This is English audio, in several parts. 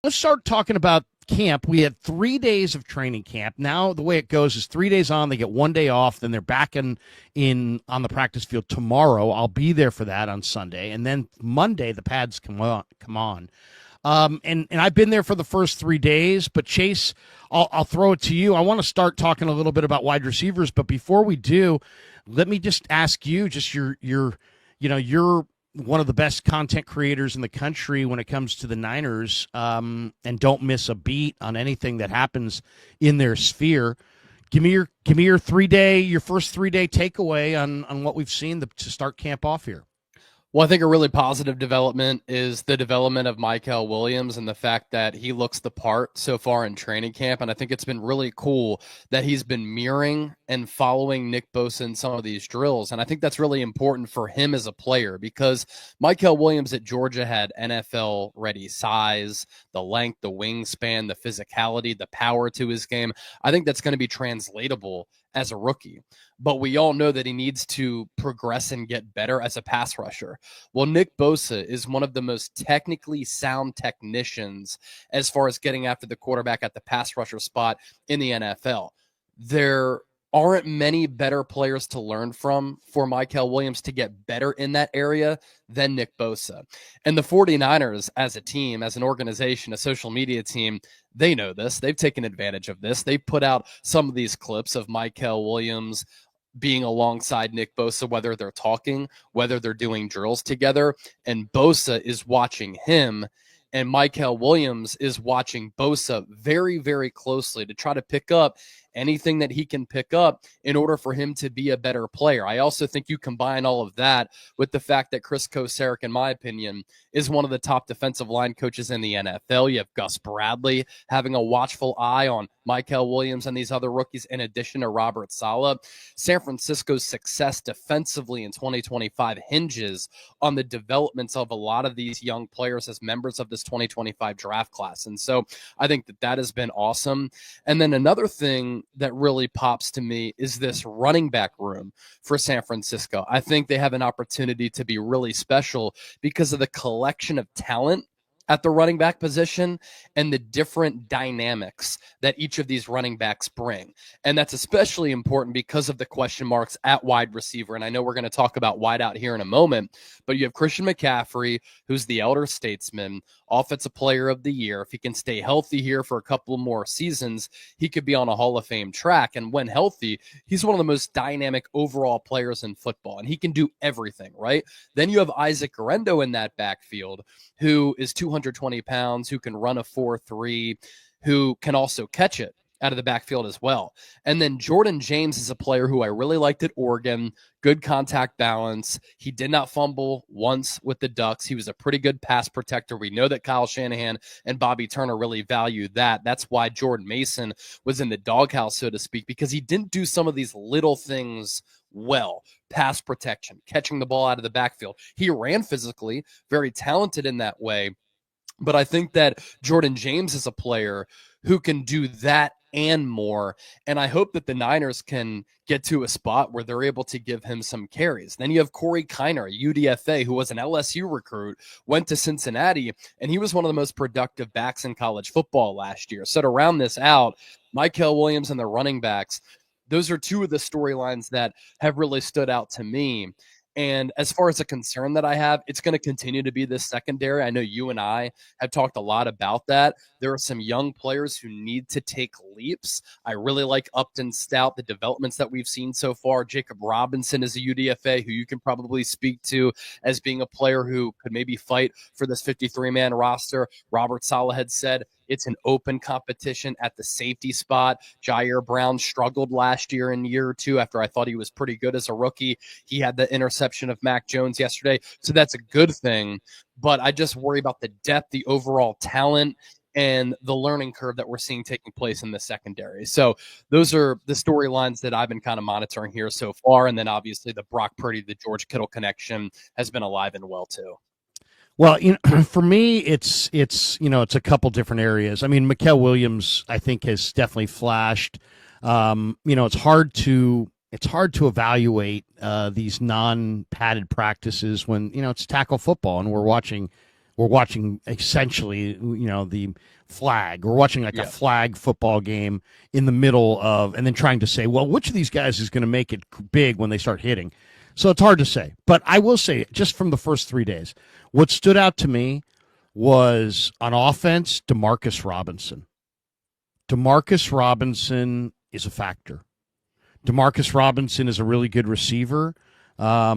let's start talking about camp. We had 3 days of training camp. Now the way it goes is 3 days on, they get 1 day off, then they're back in on the practice field tomorrow. I'll be there for that on Sunday, and then Monday the pads come on. And I've been there for the first 3 days, but Chase, I'll throw it to you. I want to start talking a little bit about wide receivers, but before we do, let me just ask you, just you're one of the best content creators in the country when it comes to the Niners, and don't miss a beat on anything that happens in their sphere. Give me your first 3 day takeaway on what we've seen to start camp off here. Well, I think a really positive development is the development of Mykel Williams and the fact that he looks the part so far in training camp. And I think it's been really cool that he's been mirroring and following Nick Bosa in some of these drills. And I think that's really important for him as a player because Mykel Williams at Georgia had NFL-ready size, the length, the wingspan, the physicality, the power to his game. I think that's going to be translatable as a rookie, but we all know that he needs to progress and get better as a pass rusher. Well, Nick Bosa is one of the most technically sound technicians as far as getting after the quarterback at the pass rusher spot in the NFL. There aren't many better players to learn from for Mykel Williams to get better in that area than Nick Bosa. And the 49ers as a team, as an organization, a social media team, they know this. They've taken advantage of this. They put out some of these clips of Mykel Williams being alongside Nick Bosa, whether they're talking, whether they're doing drills together, and Bosa is watching him. And Mykel Williams is watching Bosa very, very closely to try to pick up anything that he can pick up in order for him to be a better player. I also think you combine all of that with the fact that Chris Kocurek, in my opinion, is one of the top defensive line coaches in the NFL. You have Gus Bradley having a watchful eye on Mykel Williams and these other rookies, in addition to Robert Saleh. San Francisco's success defensively in 2025 hinges on the developments of a lot of these young players as members of this 2025 draft class. And so I think that has been awesome. And then another thing that really pops to me is this running back room for San Francisco. I think they have an opportunity to be really special because of the collection of talent at the running back position and the different dynamics that each of these running backs bring. And that's especially important because of the question marks at wide receiver. And I know we're going to talk about wide out here in a moment, but you have Christian McCaffrey, who's the elder statesman, offensive player of the year. If he can stay healthy here for a couple more seasons, he could be on a Hall of Fame track. And when healthy, he's one of the most dynamic overall players in football, and he can do everything, right? Then you have Isaac Guerendo in that backfield, who is 220 pounds, who can run a 4.3, who can also catch it out of the backfield as well. And then Jauan Jennings is a player who I really liked at Oregon. Good contact balance. He did not fumble once with the Ducks. He was a pretty good pass protector. We know that Kyle Shanahan and Bobby Turner really valued that. That's why Jordan Mason was in the doghouse, so to speak, because he didn't do some of these little things well. Pass protection, catching the ball out of the backfield. He ran physically, very talented in that way. But I think that Jauan Jennings is a player who can do that and more. And I hope that the Niners can get to a spot where they're able to give him some carries. Then you have Corey Kiner, a UDFA, who was an LSU recruit, went to Cincinnati, and he was one of the most productive backs in college football last year. So to round this out, Mykel Williams and the running backs, those are two of the storylines that have really stood out to me. And as far as a concern that I have, it's going to continue to be this secondary. I know you and I have talked a lot about that. There are some young players who need to take leaps. I really like Upton Stout, the developments that we've seen so far. Jacob Robinson is a UDFA who you can probably speak to as being a player who could maybe fight for this 53-man roster. Robert Saleh had said it's an open competition at the safety spot. Jair Brown struggled last year in year two after I thought he was pretty good as a rookie. He had the interception of Mac Jones yesterday, so that's a good thing. But I just worry about the depth, the overall talent, and the learning curve that we're seeing taking place in the secondary. So those are the storylines that I've been kind of monitoring here so far. And then obviously the Brock Purdy, the George Kittle connection has been alive and well too. Well, for me, it's a couple different areas. I mean, Mykel Williams, I think, has definitely flashed. It's hard to evaluate these non-padded practices when it's tackle football and we're watching we're watching essentially, the flag. We're watching like a flag football game in the middle of, and then trying to say, well, which of these guys is going to make it big when they start hitting? So it's hard to say. But I will say, just from the first 3 days, what stood out to me was on offense, Demarcus Robinson. Demarcus Robinson is a factor. Demarcus Robinson is a really good receiver. I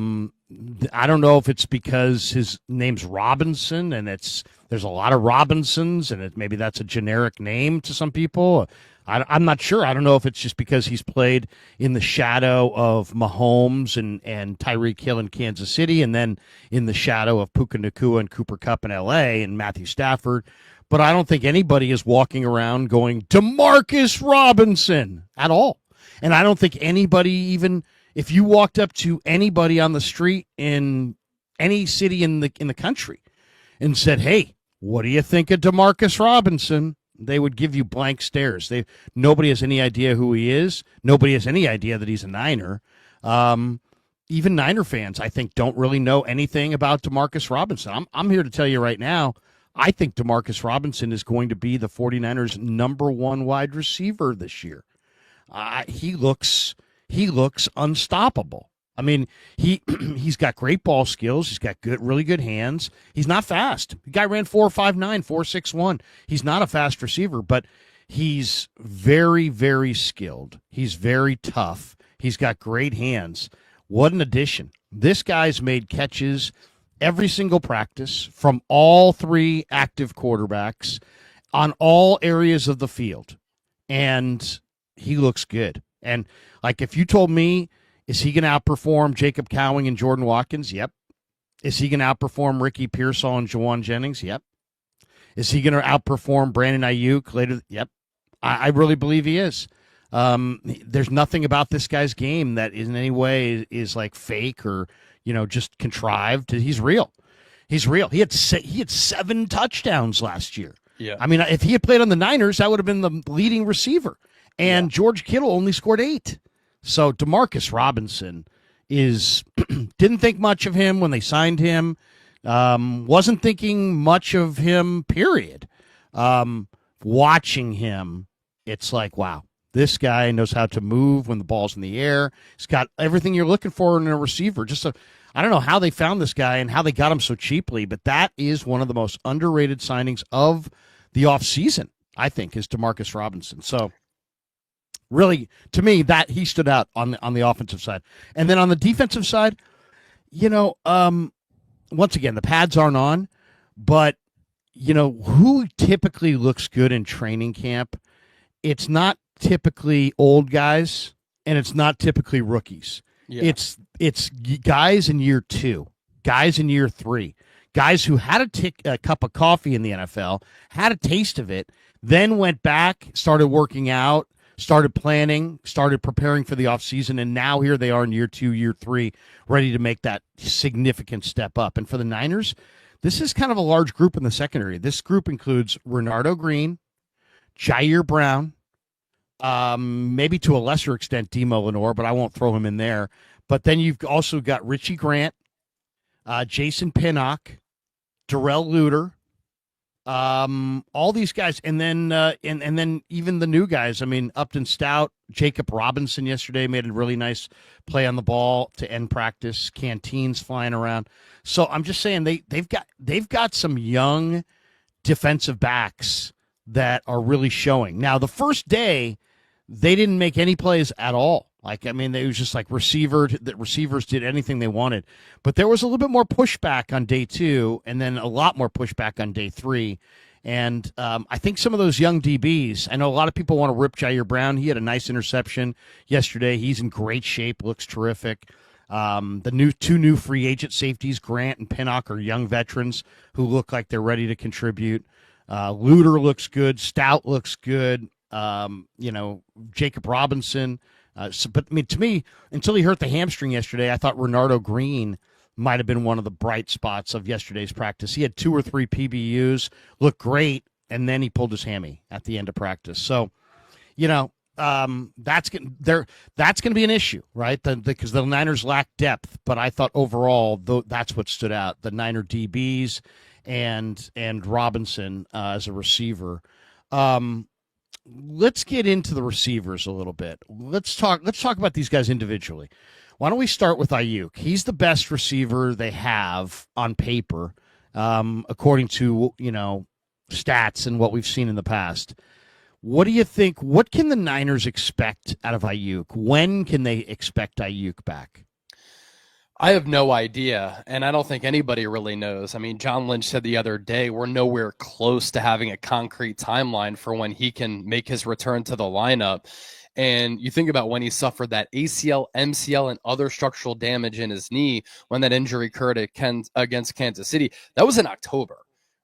don't know if it's because his name's Robinson and there's a lot of Robinsons and maybe that's a generic name to some people. I'm not sure. I don't know if it's just because he's played in the shadow of Mahomes and Tyreek Hill in Kansas City and then in the shadow of Puka Nacua and Cooper Kupp in L.A. and Matthew Stafford. But I don't think anybody is walking around going, Demarcus Robinson at all. And I don't think anybody even, if you walked up to anybody on the street in any city in the country and said, hey, what do you think of Demarcus Robinson? They would give you blank stares. Nobody has any idea who he is. Nobody has any idea that he's a Niner. Even Niner fans, I think, don't really know anything about Demarcus Robinson. I'm here to tell you right now, I think Demarcus Robinson is going to be the 49ers' number one wide receiver this year. He looks unstoppable. I mean, he's got great ball skills. He's got really good hands. He's not fast. The guy ran 4.59, 4.61. He's not a fast receiver, but he's very, very skilled. He's very tough. He's got great hands. What an addition. This guy's made catches every single practice from all three active quarterbacks on all areas of the field. And he looks good. And like if you told me, is he going to outperform Jacob Cowing and Jordan Watkins? Yep. Is he going to outperform Ricky Pearsall and Jauan Jennings? Yep. Is he going to outperform Brandon Aiyuk later? Yep. I really believe he is. There's nothing about this guy's game that in any way is like fake or, just contrived. He's real. He's real. He had 7 touchdowns last year. Yeah. I mean, if he had played on the Niners, that would have been the leading receiver. And George Kittle only scored 8. So Demarcus Robinson didn't think much of him when they signed him. Wasn't thinking much of him, period. Watching him, it's like, wow, this guy knows how to move when the ball's in the air. He's got everything you're looking for in a receiver. I don't know how they found this guy and how they got him so cheaply, but that is one of the most underrated signings of the offseason, I think, is Demarcus Robinson. So really, to me, that he stood out on the offensive side. And then on the defensive side, once again, the pads aren't on, but, who typically looks good in training camp? It's not typically old guys, and it's not typically rookies. Yeah. It's guys in year 2, guys in year 3, guys who had a cup of coffee in the NFL, had a taste of it, then went back, started working out, started planning, started preparing for the offseason, and now here they are in year 2, year 3, ready to make that significant step up. And for the Niners, this is kind of a large group in the secondary. This group includes Renardo Green, Jair Brown, maybe to a lesser extent Demo Lenore, but I won't throw him in there. But then you've also got Richie Grant, Jason Pinnock, Darrell Luter, all these guys, and then and then even the new guys. I mean, Upton Stout, Jacob Robinson yesterday made a really nice play on the ball to end practice. Canteens flying around. So I'm just saying they've got some young defensive backs that are really showing. Now the first day they didn't make any plays at all. It was just like receivers did anything they wanted. But there was a little bit more pushback on day 2 and then a lot more pushback on day 3. And I think some of those young DBs, I know a lot of people want to rip Jair Brown. He had a nice interception yesterday. He's in great shape, looks terrific. The two new free agent safeties, Grant and Pinnock, are young veterans who look like they're ready to contribute. Luter looks good. Stout looks good. Jacob Robinson. But to me, until he hurt the hamstring yesterday, I thought Renardo Green might have been one of the bright spots of yesterday's practice. He had 2 or 3 PBUs, looked great, and then he pulled his hammy at the end of practice. So, that's going to be an issue, right? Because the Niners lack depth. But I thought overall, that's what stood out. The Niner DBs and Robinson as a receiver. Um, let's get into the receivers a little bit. Let's talk about these guys individually. Why don't we start with Aiyuk? He's the best receiver they have on paper, according to stats and what we've seen in the past. What do you think? What can the Niners expect out of Aiyuk? When can they expect Aiyuk back? I have no idea, and I don't think anybody really knows. I mean, John Lynch said the other day we're nowhere close to having a concrete timeline for when he can make his return to the lineup. And you think about when he suffered that ACL, MCL, and other structural damage in his knee when that injury occurred against Kansas City. That was in October,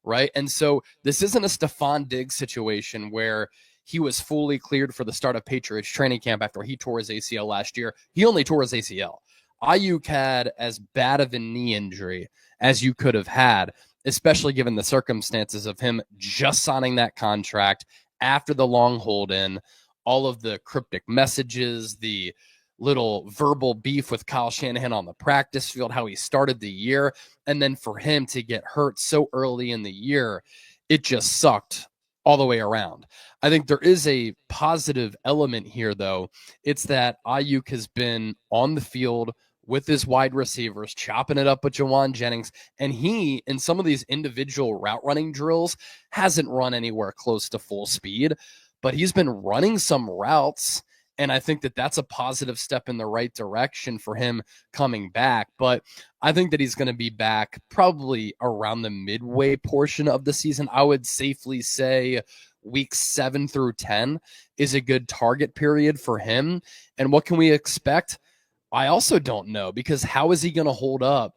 right? And so this isn't a Stephon Diggs situation where he was fully cleared for the start of Patriots training camp after he tore his ACL last year. He only tore his ACL. Aiyuk had as bad of a knee injury as you could have had, especially given the circumstances of him just signing that contract after the long hold in, all of the cryptic messages, the little verbal beef with Kyle Shanahan on the practice field, how he started the year, and then for him to get hurt so early in the year, it just sucked all the way around. I think there is a positive element here, though. It's that Aiyuk has been on the field with his wide receivers, chopping it up with Jauan Jennings, and he, in some of these individual route running drills, hasn't run anywhere close to full speed, but he's been running some routes, and I think that that's a positive step in the right direction for him coming back. But I think that he's going to be back probably around the midway portion of the season. I would safely say weeks 7 through 10 is a good target period for him. And what can we expect? I also don't know, because how is he going to hold up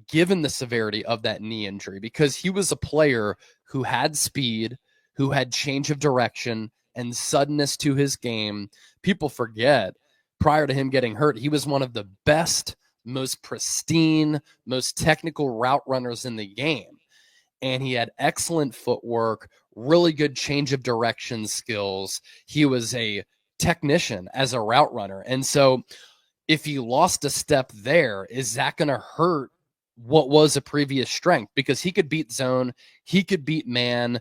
given the severity of that knee injury? Because he was a player who had speed, who had change of direction and suddenness to his game. People forget, prior to him getting hurt, he was one of the best, most pristine, most technical route runners in the game. And he had excellent footwork, really good change of direction skills. He was a technician as a route runner. And so if he lost a step there, is that going to hurt what was a previous strength? Because he could beat zone, he could beat man,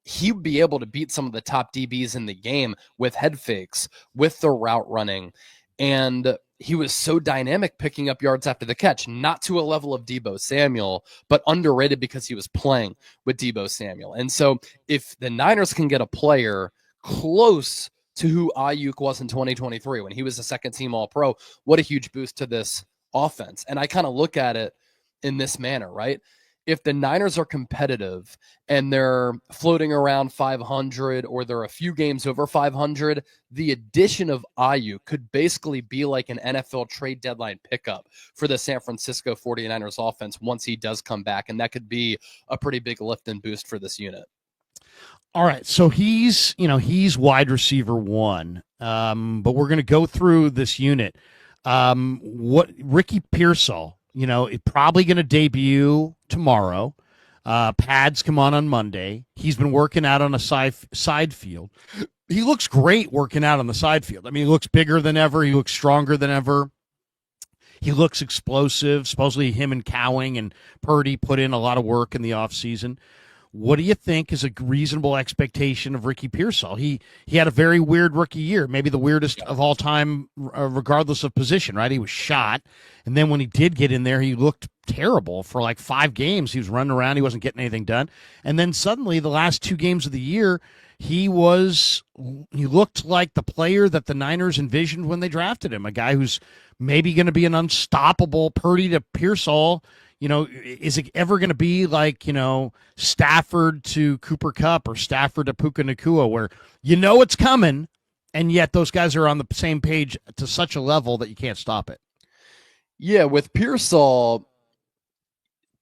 he would be able to beat some of the top DBs in the game with head fakes, with the route running. And he was so dynamic picking up yards after the catch, not to a level of Deebo Samuel, but underrated because he was playing with Deebo Samuel. And so if the Niners can get a player close to who Aiyuk was in 2023 when he was a second team All-Pro, what a huge boost to this offense. And I kind of look at it in this manner, right? If the Niners are competitive and they're floating around 500 or they're a few games over 500, the addition of Aiyuk could basically be like an NFL trade deadline pickup for the San Francisco 49ers offense once he does come back. And that could be a pretty big lift and boost for this unit. All right, so he's wide receiver one, but we're going to go through this unit. What Ricky Pearsall, probably going to debut tomorrow. Pads come on Monday. He's been working out on a side field. He looks great working out on the side field. I mean, he looks bigger than ever. He looks stronger than ever. He looks explosive. Supposedly him and Cowing and Purdy put in a lot of work in the offseason. What do you think is a reasonable expectation of Ricky Pearsall? He had a very weird rookie year, maybe the weirdest of all time, regardless of position, right? He was shot, and then when he did get in there, he looked terrible for like 5 games. He was running around. He wasn't getting anything done. And then suddenly, the last 2 games of the year, he looked like the player that the Niners envisioned when they drafted him, a guy who's maybe going to be an unstoppable Purdy to Pearsall. Is it ever going to be like, Stafford to Cooper Kupp or Stafford to Puka Nacua, where it's coming, and yet those guys are on the same page to such a level that you can't stop it? Yeah, with Pearsall,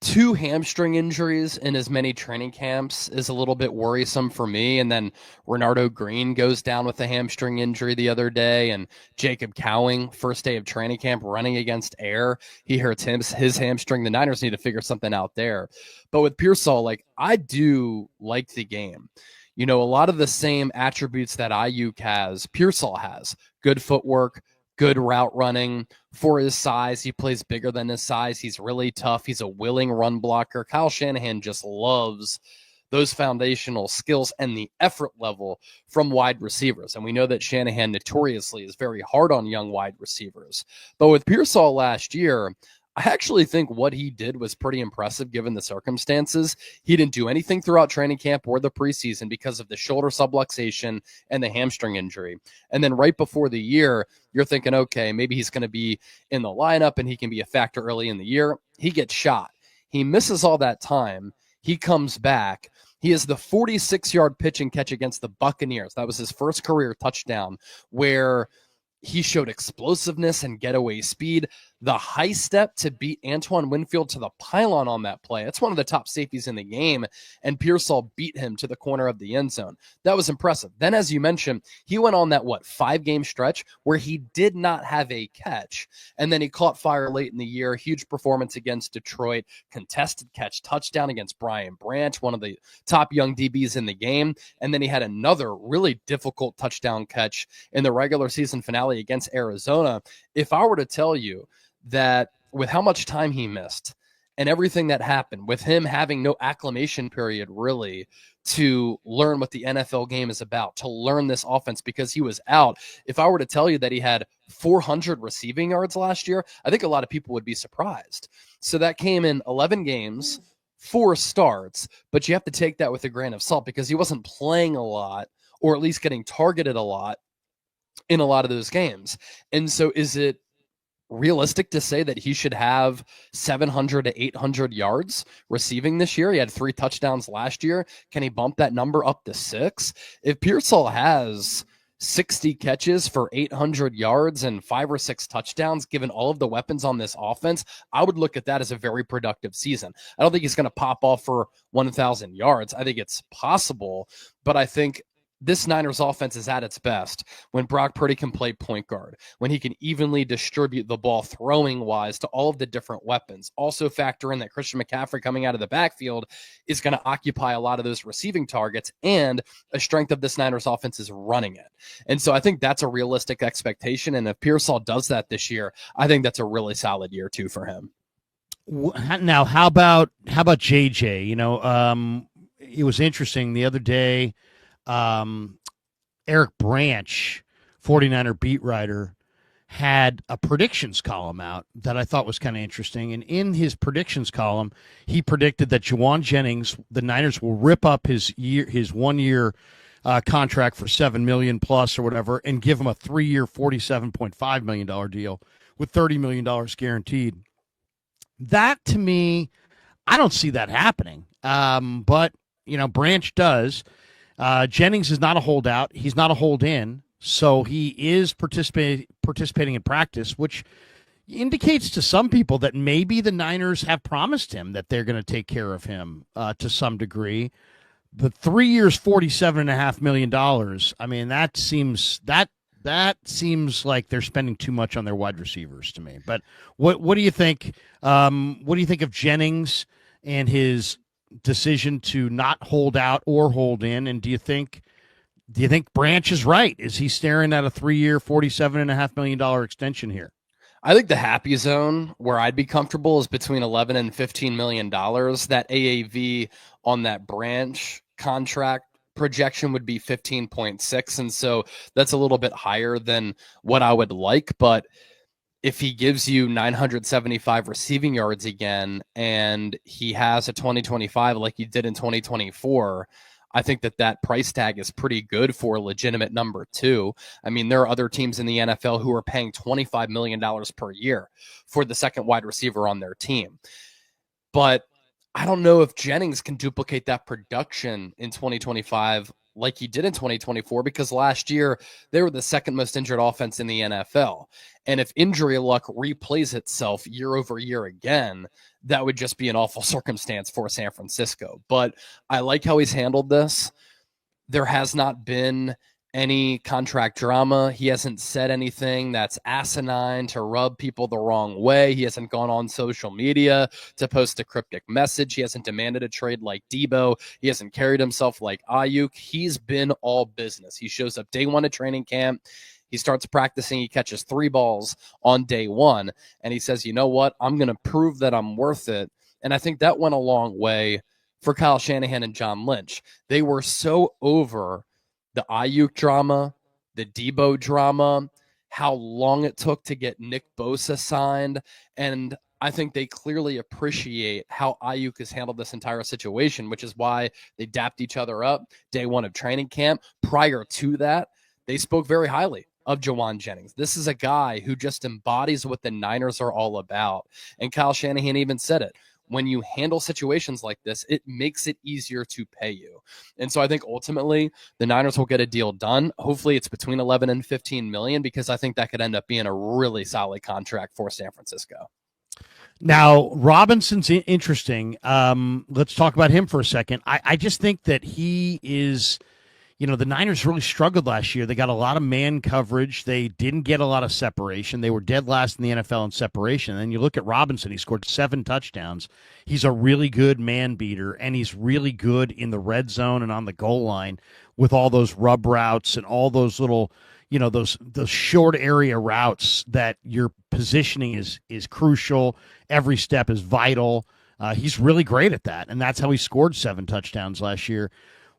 2 hamstring injuries in as many training camps is a little bit worrisome for me. And then Renardo Green goes down with a hamstring injury the other day, and Jacob Cowing, first day of training camp, running against air, he hurts his hamstring. The Niners need to figure something out there. But with Pearsall, I do like the game. A lot of the same attributes that Aiyuk has, Pearsall has. Good footwork, good route running for his size. He plays bigger than his size. He's really tough. He's a willing run blocker. Kyle Shanahan just loves those foundational skills and the effort level from wide receivers. And we know that Shanahan notoriously is very hard on young wide receivers. But with Pearsall last year, I actually think what he did was pretty impressive given the circumstances. He didn't do anything throughout training camp or the preseason because of the shoulder subluxation and the hamstring injury. And then right before the year, you're thinking, okay, maybe he's going to be in the lineup and he can be a factor early in the year. He gets shot. He misses all that time. He comes back. He has the 46-yard pitch and catch against the Buccaneers. That was his first career touchdown, where he showed explosiveness and getaway speed. The high step to beat Antoine Winfield to the pylon on that play. It's one of the top safeties in the game, and Pearsall beat him to the corner of the end zone. That was impressive. Then, as you mentioned, he went on that, 5-game stretch where he did not have a catch, and then he caught fire late in the year. Huge performance against Detroit, contested catch touchdown against Brian Branch, one of the top young DBs in the game, and then he had another really difficult touchdown catch in the regular season finale against Arizona. If I were to tell you that with how much time he missed and everything that happened, with him having no acclimation period really to learn what the NFL game is about, to learn this offense because he was out. If I were to tell you that he had 400 receiving yards last year, I think a lot of people would be surprised. So that came in 11 games, 4 starts, but you have to take that with a grain of salt because he wasn't playing a lot, or at least getting targeted a lot in a lot of those games. And so is it realistic to say that he should have 700 to 800 yards receiving this year? He had 3 touchdowns last year. Can he bump that number up to 6? If Pearsall has 60 catches for 800 yards and 5 or 6 touchdowns, given all of the weapons on this offense, I would look at that as a very productive season. I don't think he's going to pop off for 1,000 yards. I think it's possible, but I think this Niners offense is at its best when Brock Purdy can play point guard, when he can evenly distribute the ball throwing-wise to all of the different weapons. Also factor in that Christian McCaffrey coming out of the backfield is going to occupy a lot of those receiving targets, and a strength of this Niners offense is running it. And so I think that's a realistic expectation, and if Pearsall does that this year, I think that's a really solid year too for him. Now, how about JJ? You know, it was interesting the other day. Eric Branch, 49er beat writer, had a predictions column out that I thought was kind of interesting. And in his predictions column, he predicted that Jauan Jennings, the Niners will rip up his 1-year contract for $7 million plus or whatever, and give him a 3-year, $47.5 million deal with $30 million guaranteed. That, to me, I don't see that happening. But, you know, Branch does. Jennings is not a holdout. He's not a hold-in, so he is participating in practice, which indicates to some people that maybe the Niners have promised him that they're going to take care of him to some degree. The 3 years, $47.5 million. I mean, that seems like they're spending too much on their wide receivers to me. But what do you think? What do you think of Jennings and his decision to not hold out or hold in? And do you think Branch is right? Is he staring at a 3-year, $47.5 million extension here? I think the happy zone where I'd be comfortable is between $11 and $15 million. That AAV on that Branch contract projection would be 15.6. And so that's a little bit higher than what I would like. But if he gives you 975 receiving yards again, and he has a 2025 like he did in 2024, I think that price tag is pretty good for a legitimate number 2. I mean, there are other teams in the NFL who are paying $25 million per year for the second wide receiver on their team. But I don't know if Jennings can duplicate that production in 2025 like he did in 2024, because last year they were the second most injured offense in the NFL. And if injury luck replays itself year over year again, that would just be an awful circumstance for San Francisco. But I like how he's handled this. There has not been any contract drama. He hasn't said anything that's asinine to rub people the wrong way. He hasn't gone on social media to post a cryptic message. He hasn't demanded a trade like Debo. He hasn't carried himself like Aiyuk. He's been all business. He shows up day one at training camp. He starts practicing. He catches 3 balls on day 1. And he says, you know what? I'm going to prove that I'm worth it. And I think that went a long way for Kyle Shanahan and John Lynch. They were so over the Aiyuk drama, the Debo drama, how long it took to get Nick Bosa signed. And I think they clearly appreciate how Aiyuk has handled this entire situation, which is why they dapped each other up day 1 of training camp. Prior to that, they spoke very highly of Jauan Jennings. This is a guy who just embodies what the Niners are all about. And Kyle Shanahan even said it. When you handle situations like this, it makes it easier to pay you. And so I think ultimately the Niners will get a deal done. Hopefully it's between 11 and 15 million, because I think that could end up being a really solid contract for San Francisco. Now, Robinson's interesting. Let's talk about him for a second. I just think that he is, the Niners really struggled last year. They got a lot of man coverage. They didn't get a lot of separation. They were dead last in the NFL in separation. And you look at Robinson, he scored 7 touchdowns. He's a really good man beater, and he's really good in the red zone and on the goal line with all those rub routes and all those little, those short area routes that your positioning is crucial. Every step is vital. He's really great at that, and that's how he scored 7 touchdowns last year.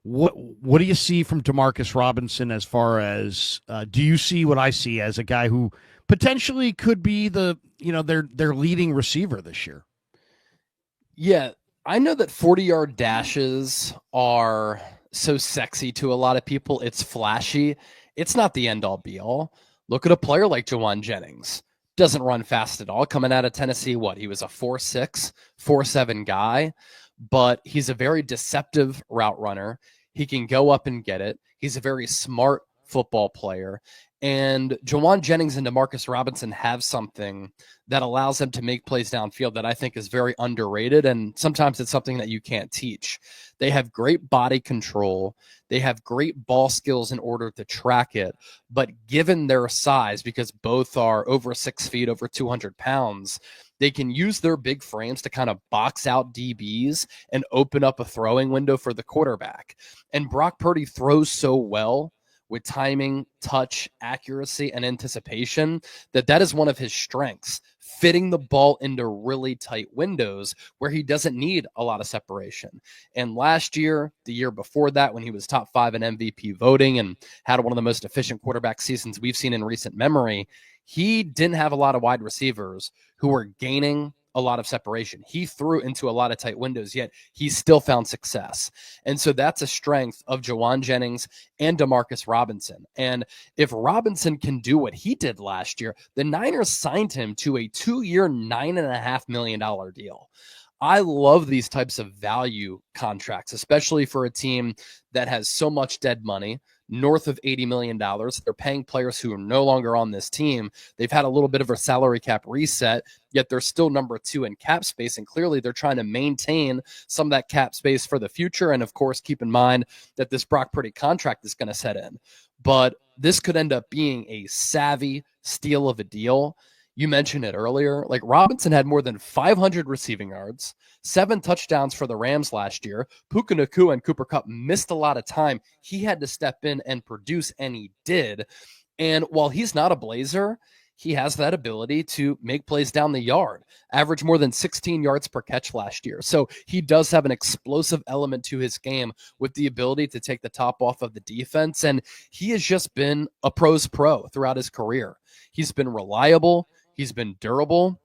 What do you see from Demarcus Robinson as far as do you see what I see as a guy who potentially could be their leading receiver this year? Yeah, I know that 40-yard dashes are so sexy to a lot of people. It's flashy. It's not the end all be all. Look at a player like Jauan Jennings. Doesn't run fast at all. Coming out of Tennessee, he was a 4.6, 4.7 guy, but he's a very deceptive route runner. He can go up and get it. He's a very smart football player. And Jauan Jennings and Demarcus Robinson have something that allows them to make plays downfield that I think is very underrated. And sometimes it's something that you can't teach. They have great body control. They have great ball skills in order to track it. But given their size, because both are over 6 feet, over 200 pounds, they can use their big frames to kind of box out DBs and open up a throwing window for the quarterback. And Brock Purdy throws so well with timing, touch, accuracy, and anticipation that is one of his strengths, fitting the ball into really tight windows where he doesn't need a lot of separation. And last year, the year before that, when he was top 5 in MVP voting and had one of the most efficient quarterback seasons we've seen in recent memory, he didn't have a lot of wide receivers who were gaining a lot of separation. He threw into a lot of tight windows, yet he still found success. And so that's a strength of Jauan Jennings and Demarcus Robinson. And if Robinson can do what he did last year, the Niners signed him to a 2-year, $9.5 million deal. I love these types of value contracts, especially for a team that has so much dead money, north of $80 million. They're paying players who are no longer on this team. They've had a little bit of a salary cap reset, yet they're still number 2 in cap space. And clearly they're trying to maintain some of that cap space for the future. And of course, keep in mind that this Brock Purdy contract is going to set in. But this could end up being a savvy steal of a deal. You mentioned it earlier. Like, Robinson had more than 500 receiving yards, 7 touchdowns for the Rams last year. Puka Nacua and Cooper Kupp missed a lot of time. He had to step in and produce, and he did. And while he's not a Blazer, he has that ability to make plays down the yard, average more than 16 yards per catch last year. So he does have an explosive element to his game with the ability to take the top off of the defense. And he has just been a pro's pro throughout his career. He's been reliable. He's been durable.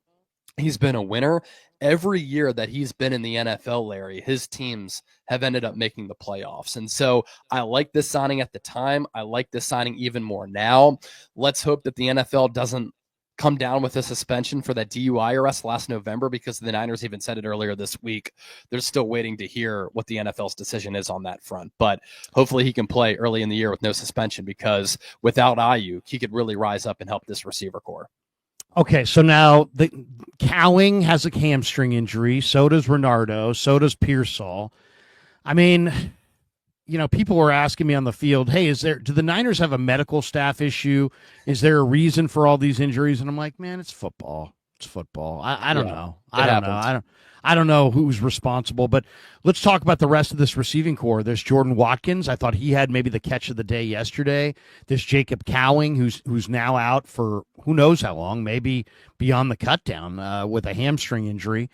He's been a winner. Every year that he's been in the NFL, Larry, his teams have ended up making the playoffs. And so I like this signing at the time. I like this signing even more now. Let's hope that the NFL doesn't come down with a suspension for that DUI arrest last November, because the Niners even said it earlier this week. They're still waiting to hear what the NFL's decision is on that front. But hopefully he can play early in the year with no suspension, because without Aiyuk, he could really rise up and help this receiver core. Okay, so now the Cowing has a hamstring injury. So does Renardo. So does Pearsall. I mean, people were asking me on the field, hey, do the Niners have a medical staff issue? Is there a reason for all these injuries? And I'm like, man, it's football. It's football. I don't Yeah, know. it I don't know. happens. I don't know who's responsible, but let's talk about the rest of this receiving core. There's Jordan Watkins. I thought he had maybe the catch of the day yesterday. There's Jacob Cowing, who's now out for who knows how long, maybe beyond the cut down with a hamstring injury.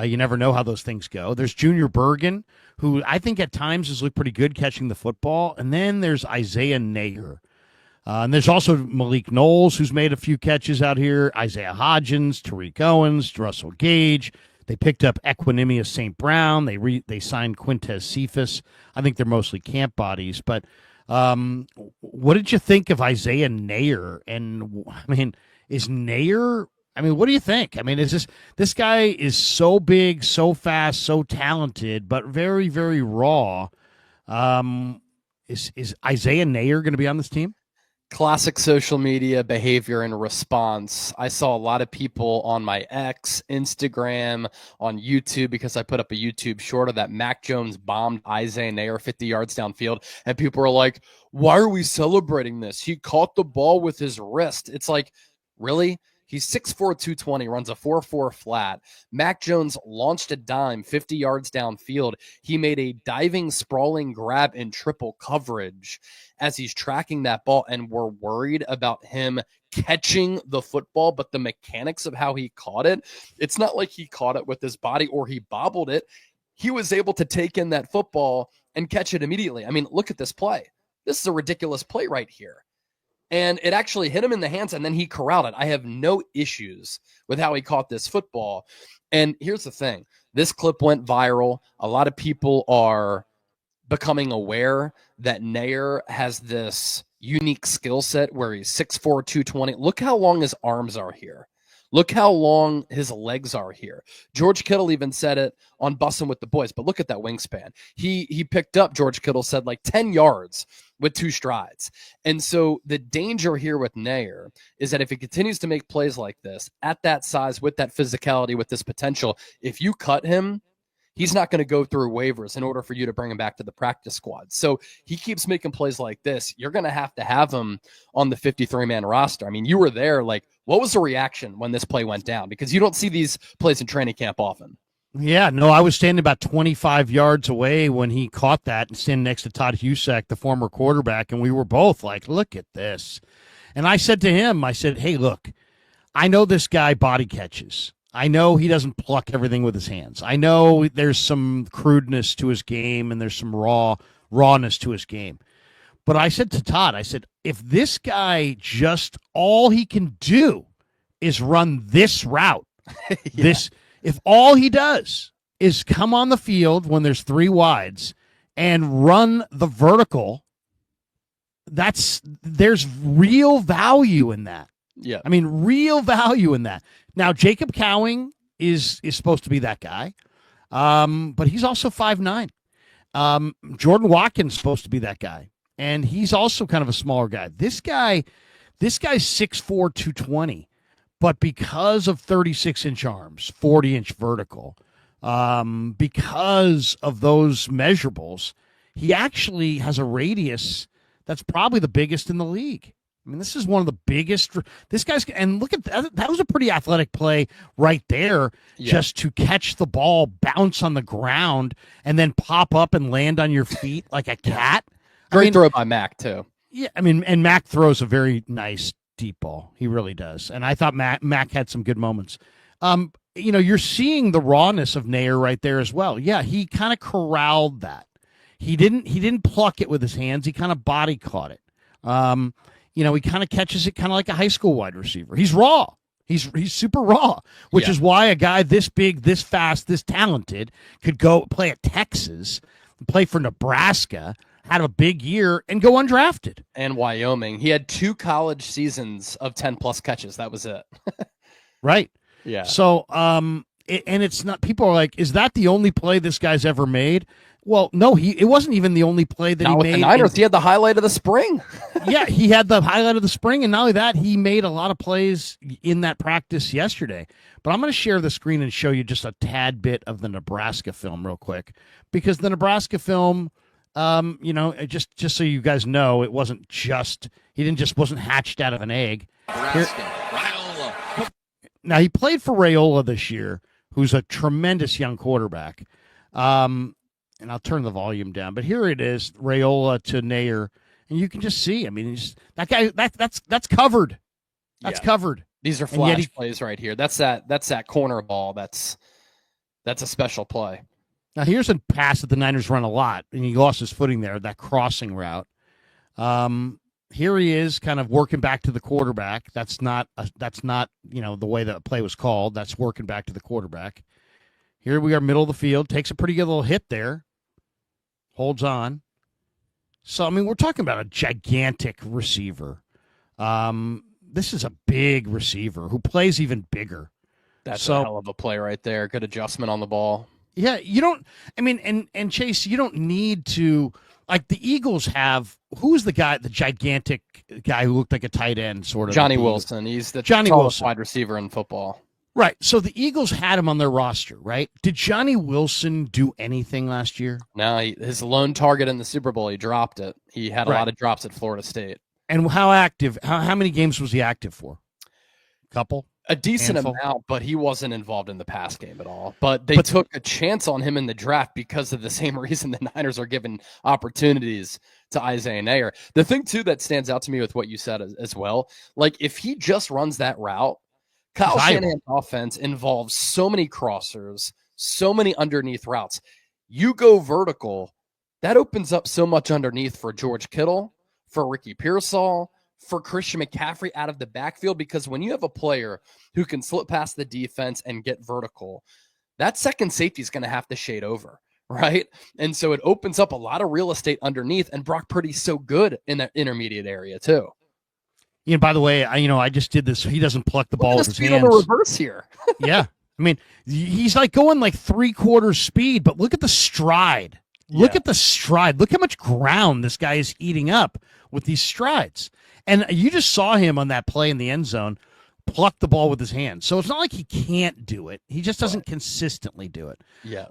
You never know how those things go. There's Junior Bergen, who I think at times has looked pretty good catching the football. And then there's Isaiah Nayer. And there's also Malik Knowles, who's made a few catches out here, Isaiah Hodgins, Tariq Owens, Russell Gage. They picked up Equanimous St. Brown. They signed Quintez Cephas. I think they're mostly camp bodies. But what did you think of Isaiah Nayer? And, I mean, is Nayer – I mean, what do you think? I mean, is this guy is so big, so fast, so talented, but very, very raw. Is Isaiah Nayer going to be on this team? Classic social media behavior and response. I saw a lot of people on my X, Instagram, on YouTube, because I put up a YouTube short of that Mac Jones bombed Isaiah Nayer 50 yards downfield. And people are like, why are we celebrating this? He caught the ball with his wrist. It's like, really? He's 6'4", 220, runs a 4.4 flat. Mac Jones launched a dime 50 yards downfield. He made a diving, sprawling grab in triple coverage as he's tracking that ball, and we're worried about him catching the football, but the mechanics of how he caught it, it's not like he caught it with his body or he bobbled it. He was able to take in that football and catch it immediately. I mean, look at this play. This is a ridiculous play right here. And it actually hit him in the hands, and then he corralled it. I have no issues with how he caught this football. And here's the thing. This clip went viral. A lot of people are becoming aware that Nayer has this unique skill set where he's 6'4", 220. Look how long his arms are here. Look how long his legs are here. George Kittle even said it on Bussin' with the Boys, but look at that wingspan. He picked up, George Kittle said, like 10 yards with 2 strides. And so the danger here with Nayer is that if he continues to make plays like this, at that size, with that physicality, with this potential, if you cut him, he's not going to go through waivers in order for you to bring him back to the practice squad. So he keeps making plays like this. You're going to have him on the 53-man roster. I mean, you were there. Like, what was the reaction when this play went down? Because you don't see these plays in training camp often. Yeah, no, I was standing about 25 yards away when he caught that and standing next to Todd Husak, the former quarterback, and we were both like, look at this. And I said to him, I said, hey, look, I know this guy body catches. I know he doesn't pluck everything with his hands. I know there's some crudeness to his game and there's some rawness to his game. But I said to Todd, I said, if this guy just all he can do is run this route, Yeah. If all he does is come on the field when there's 3 wides and run the vertical, there's real value in that. Yeah. I mean, real value in that. Now, Jacob Cowing is supposed to be that guy, but he's also 5'9". Jordan Watkins is supposed to be that guy, and he's also kind of a smaller guy. This guy's 6'4", 220, but because of 36-inch arms, 40-inch vertical, because of those measurables, he actually has a radius that's probably the biggest in the league. I mean, this is one of the biggest. This guy's, and look at that. That was a pretty athletic play right there, just to catch the ball, bounce on the ground, and then pop up and land on your feet like a cat. Great throw by Mac, too. Yeah, I mean, and Mac throws a very nice deep ball. He really does. And I thought Mac had some good moments. You're seeing the rawness of Nayer right there as well. Yeah, he kind of corralled that. He didn't pluck it with his hands. He kind of body caught it. He kind of catches it kind of like a high school wide receiver. He's raw. He's super raw, which is why a guy this big, this fast, this talented could go play at Texas, play for Nebraska, had a big year, and go undrafted. And Wyoming. He had 2 college seasons of 10-plus catches. That was it. Right. Yeah. So, and it's not, people are like, is that the only play this guy's ever made? Well, no, it wasn't even the only play that he made. The Niners, he had the highlight of the spring. Yeah, he had the highlight of the spring, and not only that, he made a lot of plays in that practice yesterday. But I'm going to share the screen and show you just a tad bit of the Nebraska film real quick, because the Nebraska film, just so you guys know, it wasn't just wasn't hatched out of an egg. Now, he played for Raiola this year, who's a tremendous young quarterback. And I'll turn the volume down, but here it is, Raiola to Nair, and you can just see. I mean, that guy, that's covered. That's covered. These are flash plays right here. That's that corner ball. That's a special play. Now, here's a pass that the Niners run a lot, and he lost his footing there, that crossing route. Here he is kind of working back to the quarterback. That's not the way that play was called. That's working back to the quarterback. Here we are, middle of the field. Takes a pretty good little hit there. Holds on. So, I mean, we're talking about a gigantic receiver. This is a big receiver who plays even bigger. That's a hell of a play right there. Good adjustment on the ball. Yeah, you don't – I mean, and Chase, you don't need to – like the Eagles have – who's the guy, the gigantic guy who looked like a tight end sort of? Johnny Wilson. He's the tallest wide receiver in football. Right. So the Eagles had him on their roster, right? Did Johnny Wilson do anything last year? No, his lone target in the Super Bowl, he dropped it. He had a lot of drops at Florida State. And how active? How many games was he active for? Couple? A decent amount, but he wasn't involved in the pass game at all. But they took a chance on him in the draft because of the same reason the Niners are giving opportunities to Isaiah Nair. The thing, too, that stands out to me with what you said as well, like if he just runs that route, Kyle Shanahan's offense involves so many crossers, so many underneath routes. You go vertical, that opens up so much underneath for George Kittle, for Ricky Pearsall, for Christian McCaffrey out of the backfield, because when you have a player who can slip past the defense and get vertical, that second safety is going to have to shade over, right? And so it opens up a lot of real estate underneath, and Brock Purdy's so good in that intermediate area too. You know, by the way, I just did this. He doesn't pluck the ball with his hands. On the reverse here. Yeah. I mean, he's like going like 3/4 speed, but look at the stride. Look at the stride. Look how much ground this guy is eating up with these strides. And you just saw him on that play in the end zone pluck the ball with his hands. So it's not like he can't do it. He just doesn't consistently do it. Yeah.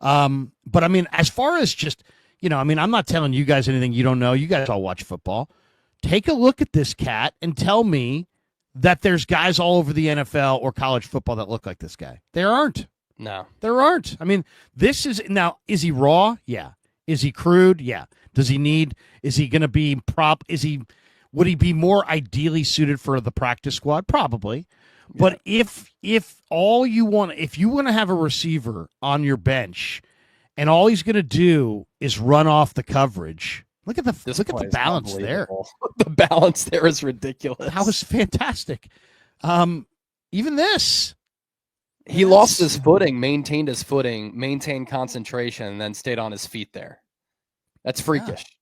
But I mean, as far as just, I'm not telling you guys anything you don't know. You guys all watch football. Take a look at this cat and tell me that there's guys all over the NFL or college football that look like this guy. There aren't. No. There aren't. I mean, is he raw? Yeah. Is he crude? Yeah. Is he going to be would he be more ideally suited for the practice squad? Probably. Yeah. But if you want to have a receiver on your bench and all he's going to do is run off the coverage, look at the balance there. The balance there is ridiculous. That was fantastic. Even this. He lost his footing, maintained his footing, maintained concentration, and then stayed on his feet there. That's freakish. Yeah.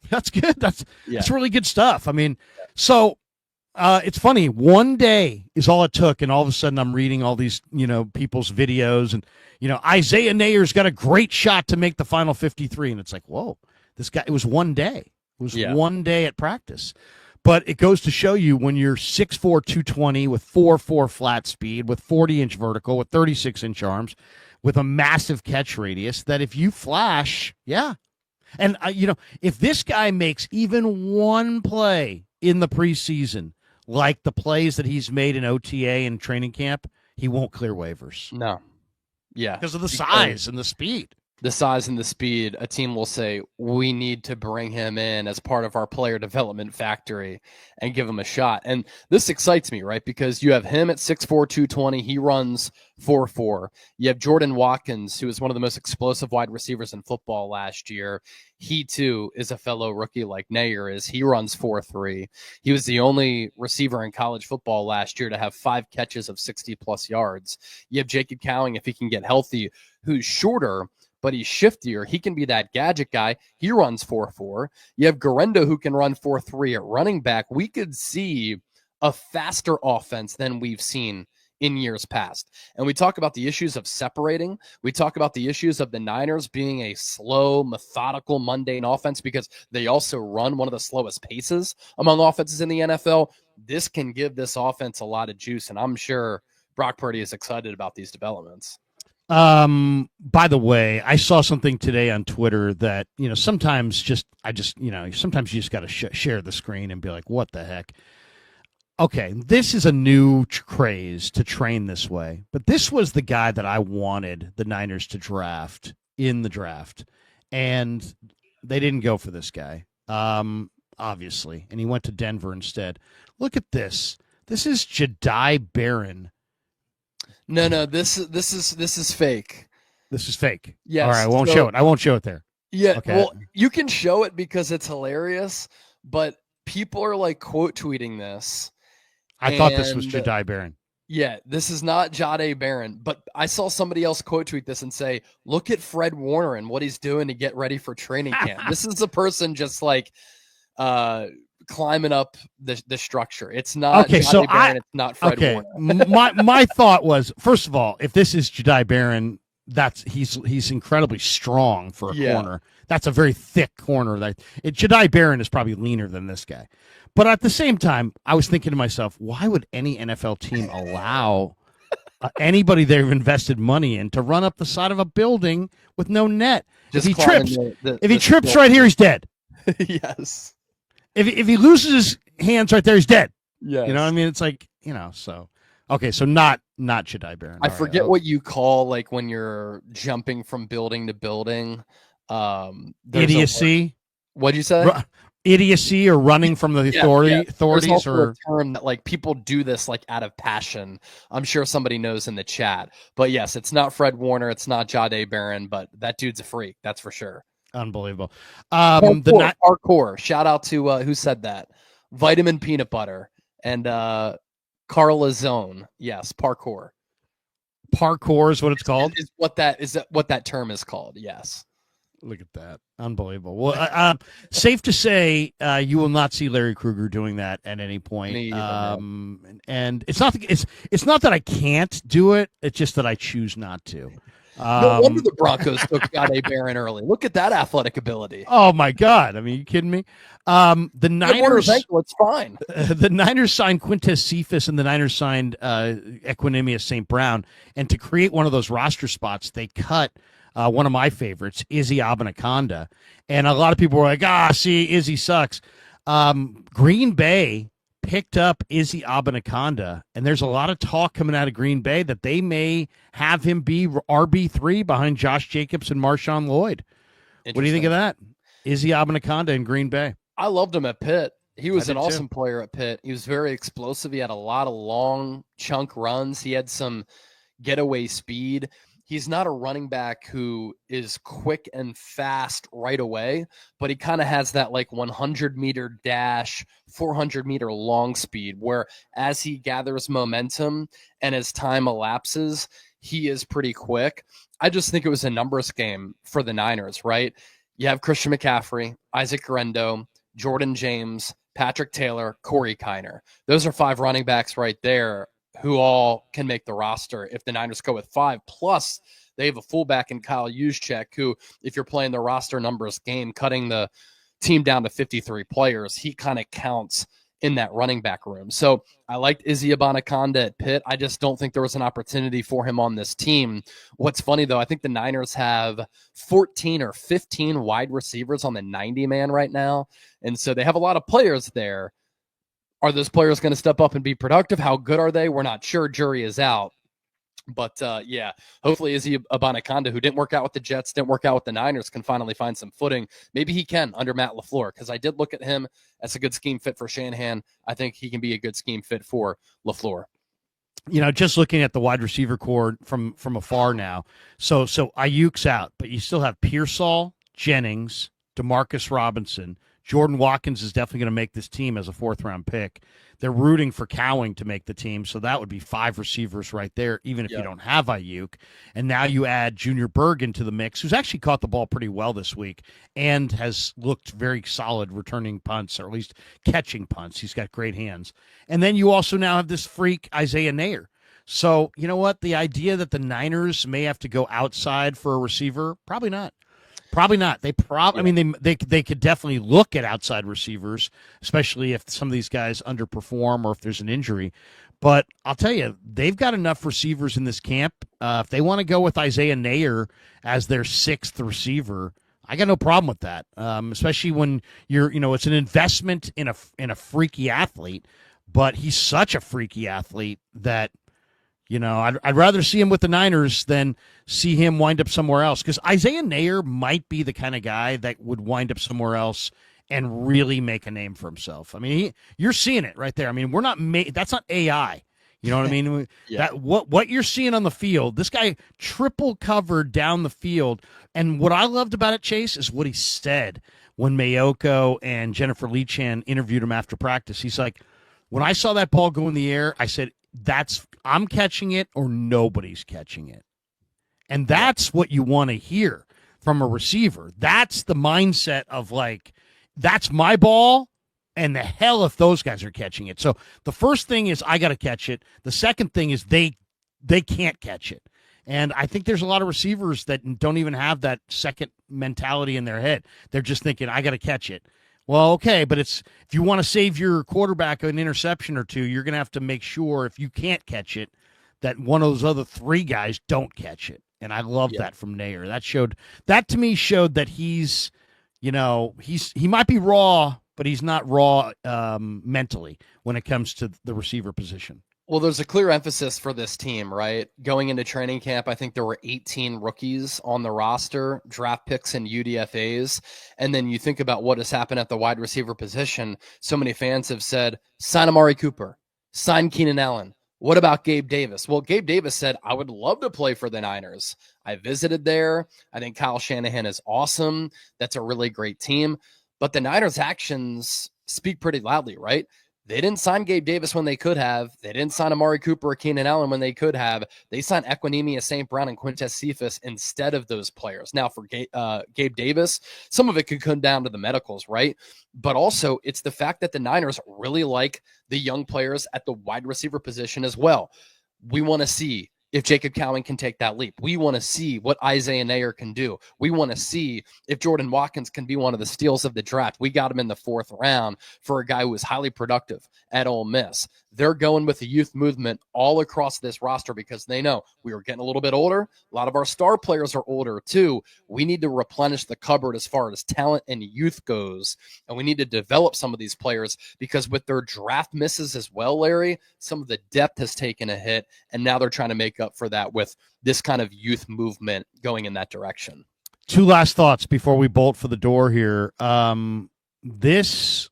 That's good. That's really good stuff. I mean, so it's funny. One day is all it took, and all of a sudden I'm reading all these, people's videos, and Isaiah Nair's got a great shot to make the final 53, and it's like, whoa, this guy. It was one day. It was one day at practice. But it goes to show you when you're 6'4", 220 with 4.4 flat speed, with 40-inch vertical, with 36-inch arms, with a massive catch radius, that if you flash, And, if this guy makes even one play in the preseason, like the plays that he's made in OTA and training camp, he won't clear waivers. No. Yeah. Because of the size and the speed. The size and the speed, a team will say, we need to bring him in as part of our player development factory and give him a shot. And this excites me, right? Because you have him at 6'4", 220. He runs 4.4. You have Jordan Watkins, who is one of the most explosive wide receivers in football last year. He, too, is a fellow rookie like Nair is. He runs 4.3. He was the only receiver in college football last year to have 5 catches of 60-plus yards. You have Jacob Cowing, if he can get healthy, who's shorter, but he's shiftier. He can be that gadget guy. He runs 4.4. You have Garendo, who can run 4.3 at running back. We could see a faster offense than we've seen in years past. And we talk about the issues of separating. We talk about the issues of the Niners being a slow, methodical, mundane offense because they also run one of the slowest paces among offenses in the NFL. This can give this offense a lot of juice, and I'm sure Brock Purdy is excited about these developments. By the way, I saw something today on Twitter that, sometimes sometimes you just got to share the screen and be like, what the heck? Okay, this is a new craze to train this way, but this was the guy that I wanted the Niners to draft in the draft, and they didn't go for this guy, obviously, and he went to Denver instead. Look at this. This is Jedi Barron. No, this is fake. This is fake. Yes. All right, I won't show it. I won't show it there. Yeah. Okay. Well, you can show it because it's hilarious, but people are like quote tweeting this. I thought this was Jedi Barron. Yeah, this is not Jade Barron, but I saw somebody else quote tweet this and say, look at Fred Warner and what he's doing to get ready for training camp. This is a person just like climbing up the structure. It's not okay, Jade Barron, it's not Fred Warner. my thought was, first of all, if this is Jedi Barron, he's incredibly strong for a corner. That's a very thick corner. Jedi Barron is probably leaner than this guy. But at the same time, I was thinking to myself, why would any NFL team allow anybody they've invested money in to run up the side of a building with no net? If he trips right here, he's dead. Yes. If he loses his hands right there, he's dead. Yes. You know what I mean? It's like, so. Okay, so not Jedi Barron. I forget what you call like when you're jumping from building to building. Idiocy. What'd you say? Idiocy or running from the authorities, or a term that like people do this like out of passion. I'm sure somebody knows in the chat. But yes, it's not Fred Warner, it's not Jade Barron, but that dude's a freak, that's for sure. Unbelievable. Parkour. Shout out to who said that? Vitamin Peanut Butter and Carla Zone. Yes, parkour. Parkour is what it's called. Is what that term is called? Yes. Look at that. Unbelievable. Well, safe to say you will not see Larry Krueger doing that at any point. And it's not that I can't do it. It's just that I choose not to. No wonder the Broncos took Jade Barron early. Look at that athletic ability. Oh my God! I mean, you kidding me? The Niners. It's fine. The Niners signed Quintez Cephas and the Niners signed Equinemius St. Brown, and to create one of those roster spots, they cut one of my favorites, Izzy Abanaconda, and a lot of people were like, see, Izzy sucks. Green Bay picked up Izzy Abanaconda, and there's a lot of talk coming out of Green Bay that they may have him be RB3 behind Josh Jacobs and Marshawn Lloyd. What do you think of that? Izzy Abanaconda in Green Bay. I loved him at Pitt. He was an awesome player at Pitt. He was very explosive. He had a lot of long chunk runs. He had some getaway speed. He's not a running back who is quick and fast right away, but he kind of has that like 100-meter dash, 400-meter long speed where as he gathers momentum and as time elapses, he is pretty quick. I just think it was a numbers game for the Niners, right? You have Christian McCaffrey, Isaac Guerendo, Jordan James, Patrick Taylor, Corey Kiner. Those are 5 running backs right there who all can make the roster if the Niners go with 5. Plus, they have a fullback in Kyle Juszczyk who, if you're playing the roster numbers game, cutting the team down to 53 players, he kind of counts in that running back room. So I liked Izzy Abanaconda at Pitt. I just don't think there was an opportunity for him on this team. What's funny, though, I think the Niners have 14 or 15 wide receivers on the 90-man right now. And so they have a lot of players there. Are those players going to step up and be productive? How good are they? We're not sure. Jury is out. But, hopefully Izzy Abanaconda, who didn't work out with the Jets, didn't work out with the Niners, can finally find some footing. Maybe he can under Matt LaFleur, because I did look at him as a good scheme fit for Shanahan. I think he can be a good scheme fit for LaFleur. You know, just looking at the wide receiver core from afar now. So Aiyuk's out, but you still have Pearsall, Jennings, Demarcus Robinson. Jordan Watkins is definitely going to make this team as a 4th-round pick. They're rooting for Cowing to make the team, so that would be 5 receivers right there, even if you don't have Aiyuk. And now you add Junior Berg into the mix, who's actually caught the ball pretty well this week and has looked very solid returning punts, or at least catching punts. He's got great hands. And then you also now have this freak, Isaiah Nair. So, you know what? The idea that the Niners may have to go outside for a receiver, probably not. Probably not. They could definitely look at outside receivers, especially if some of these guys underperform or if there's an injury. But I'll tell you, they've got enough receivers in this camp. If they want to go with Isaiah Nair as their 6th receiver, I got no problem with that. Especially when it's an investment in a freaky athlete. but he's such a freaky athlete that, I'd rather see him with the Niners than see him wind up somewhere else, because Isaiah Nayer might be the kind of guy that would wind up somewhere else and really make a name for himself. I mean, you're seeing it right there. I mean, that's not AI. You know what I mean? Yeah. That what you're seeing on the field, this guy triple covered down the field. And what I loved about it, Chase, is what he said when Mayoko and Jennifer Lee-Chan interviewed him after practice. He's like, when I saw that ball go in the air, I said, I'm catching it or nobody's catching it. And that's what you want to hear from a receiver. That's the mindset of like, that's my ball, and the hell if those guys are catching it. So the first thing is I got to catch it. The second thing is they can't catch it. And I think there's a lot of receivers that don't even have that second mentality in their head. They're just thinking, I got to catch it. Well, okay, but if you want to save your quarterback an interception or two, you're going to have to make sure if you can't catch it, that one of those other three guys don't catch it. And I love that from Nayer. That to me showed that he's, he might be raw, but he's not raw mentally when it comes to the receiver position. Well, there's a clear emphasis for this team, right? Going into training camp, I think there were 18 rookies on the roster, draft picks and UDFAs. And then you think about what has happened at the wide receiver position. So many fans have said, sign Amari Cooper, sign Keenan Allen. What about Gabe Davis? Well, Gabe Davis said, I would love to play for the Niners. I visited there. I think Kyle Shanahan is awesome. That's a really great team. But the Niners' actions speak pretty loudly, right? They didn't sign Gabe Davis when they could have. They didn't sign Amari Cooper or Keenan Allen when they could have. They signed Equinemius St. Brown and Quintez Cephas instead of those players. Now, for Gabe Davis, some of it could come down to the medicals, right? But also, it's the fact that the Niners really like the young players at the wide receiver position as well. We want to see if Jacob Cowan can take that leap. We want to see what Isaiah Nayer can do. We want to see if Jordan Watkins can be one of the steals of the draft. We got him in the 4th round for a guy who was highly productive at Ole Miss. They're going with the youth movement all across this roster because they know we are getting a little bit older. A lot of our star players are older too. We need to replenish the cupboard as far as talent and youth goes. And we need to develop some of these players because with their draft misses as well, Larry, some of the depth has taken a hit. And now they're trying to make up for that with this kind of youth movement going in that direction. Two last thoughts before we bolt for the door here. This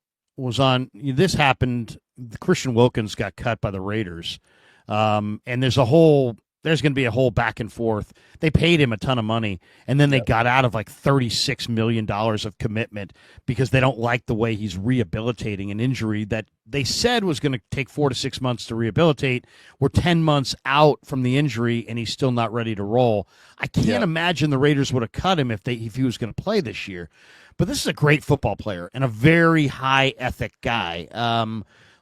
happened. Christian Wilkins got cut by the Raiders. And there's going to be a whole back and forth. They paid him a ton of money, and then they got out of like $36 million of commitment because they don't like the way he's rehabilitating an injury that they said was going to take 4 to 6 months to rehabilitate. We're 10 months out from the injury, and he's still not ready to roll. I can't imagine the Raiders would have cut him if he was going to play this year. But this is a great football player and a very high ethic guy.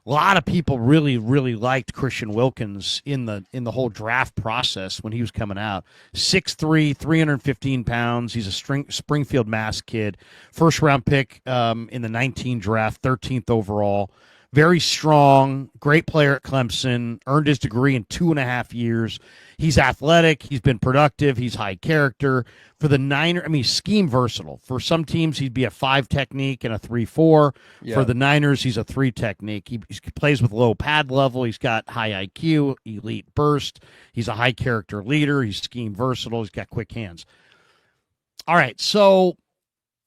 A lot of people really, really liked Christian Wilkins in the whole draft process when he was coming out. 6'3", 315 pounds. He's a Springfield, Mass kid. First round pick in the 19 draft, 13th overall. Very strong, great player at Clemson, earned his degree in 2.5 years. He's athletic. He's been productive. He's high character. For the Niners, scheme versatile. For some teams, he'd be a 5 technique and a 3-4. Yeah. For the Niners, he's a 3 technique. He plays with low pad level. He's got high IQ, elite burst. He's a high character leader. He's scheme versatile. He's got quick hands. All right, so